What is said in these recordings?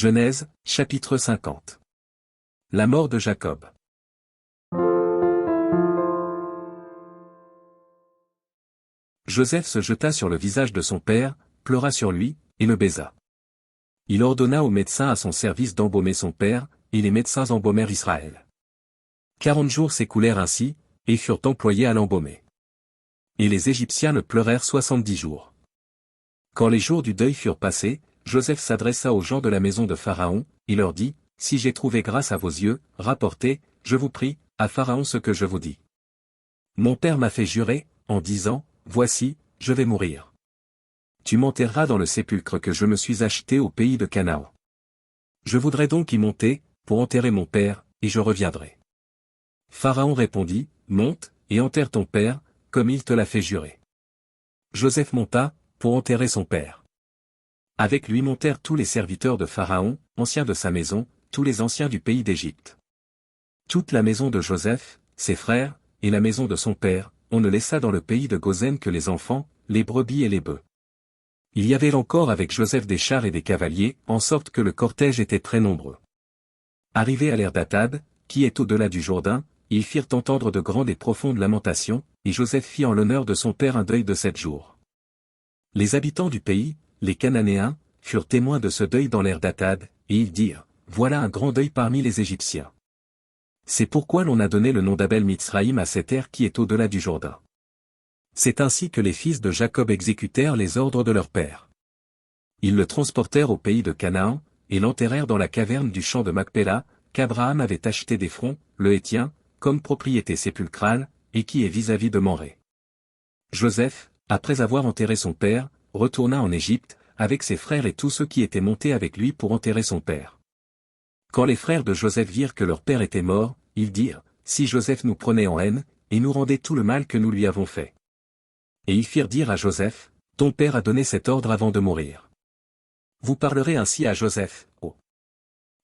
Genèse, chapitre 50. La mort de Jacob. Joseph se jeta sur le visage de son père, pleura sur lui, et le baisa. Il ordonna aux médecins à son service d'embaumer son père, et les médecins embaumèrent Israël. 40 jours s'écoulèrent ainsi, et furent employés à l'embaumer. Et les Égyptiens le pleurèrent 70 jours. Quand les jours du deuil furent passés, Joseph s'adressa aux gens de la maison de Pharaon, et leur dit, « Si j'ai trouvé grâce à vos yeux, rapportez, je vous prie, à Pharaon ce que je vous dis. Mon père m'a fait jurer, en disant, Voici, je vais mourir. Tu m'enterreras dans le sépulcre que je me suis acheté au pays de Canaan. Je voudrais donc y monter, pour enterrer mon père, et je reviendrai. » Pharaon répondit, « Monte, et enterre ton père, comme il te l'a fait jurer. » Joseph monta, pour enterrer son père. Avec lui montèrent tous les serviteurs de Pharaon, anciens de sa maison, tous les anciens du pays d'Égypte. Toute la maison de Joseph, ses frères, et la maison de son père, on ne laissa dans le pays de Goshen que les enfants, les brebis et les bœufs. Il y avait encore avec Joseph des chars et des cavaliers, en sorte que le cortège était très nombreux. Arrivés à l'ère d'Atad, qui est au-delà du Jourdain, ils firent entendre de grandes et profondes lamentations, et Joseph fit en l'honneur de son père un deuil de 7 jours. Les habitants du pays, les Cananéens, furent témoins de ce deuil dans l'ère d'Atad, et ils dirent, « Voilà un grand deuil parmi les Égyptiens. » C'est pourquoi l'on a donné le nom d'Abel Mitzraïm à cette ère qui est au-delà du Jourdain. C'est ainsi que les fils de Jacob exécutèrent les ordres de leur père. Ils le transportèrent au pays de Canaan, et l'enterrèrent dans la caverne du champ de Macpéla, qu'Abraham avait acheté d'Éphron, le Héthien, comme propriété sépulcrale, et qui est vis-à-vis de Mamré. Joseph, après avoir enterré son père, retourna en Égypte, avec ses frères et tous ceux qui étaient montés avec lui pour enterrer son père. Quand les frères de Joseph virent que leur père était mort, ils dirent, « Si Joseph nous prenait en haine, et nous rendait tout le mal que nous lui avons fait. » Et ils firent dire à Joseph, « Ton père a donné cet ordre avant de mourir. Vous parlerez ainsi à Joseph, oh.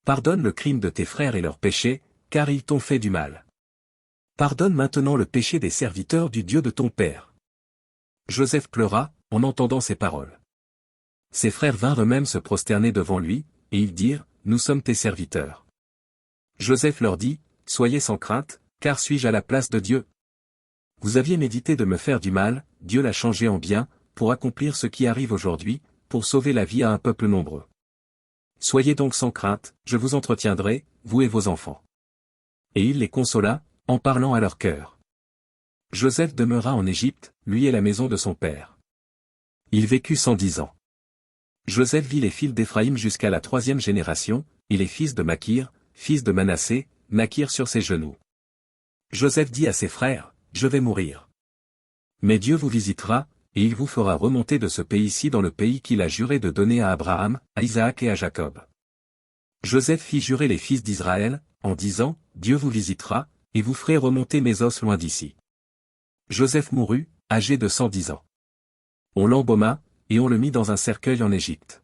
Pardonne le crime de tes frères et leurs péchés, car ils t'ont fait du mal. Pardonne maintenant le péché des serviteurs du Dieu de ton père. » Joseph pleura, en entendant ces paroles. Ses frères vinrent eux-mêmes se prosterner devant lui, et ils dirent, « Nous sommes tes serviteurs. » Joseph leur dit, « Soyez sans crainte, car suis-je à la place de Dieu? Vous aviez médité de me faire du mal, Dieu l'a changé en bien, pour accomplir ce qui arrive aujourd'hui, pour sauver la vie à un peuple nombreux. Soyez donc sans crainte, je vous entretiendrai, vous et vos enfants. » Et il les consola, en parlant à leur cœur. Joseph demeura en Égypte, lui et la maison de son père. Il vécut 110 ans. Joseph vit les fils d'Éphraïm jusqu'à la 3e génération, et les fils de Makir, fils de Manassé, naquirent sur ses genoux. Joseph dit à ses frères, « Je vais mourir. Mais Dieu vous visitera, et il vous fera remonter de ce pays-ci dans le pays qu'il a juré de donner à Abraham, à Isaac et à Jacob. » Joseph fit jurer les fils d'Israël, en disant, « Dieu vous visitera, et vous ferez remonter mes os loin d'ici. » Joseph mourut, âgé de 110 ans. On l'embauma, et on le mit dans un cercueil en Égypte.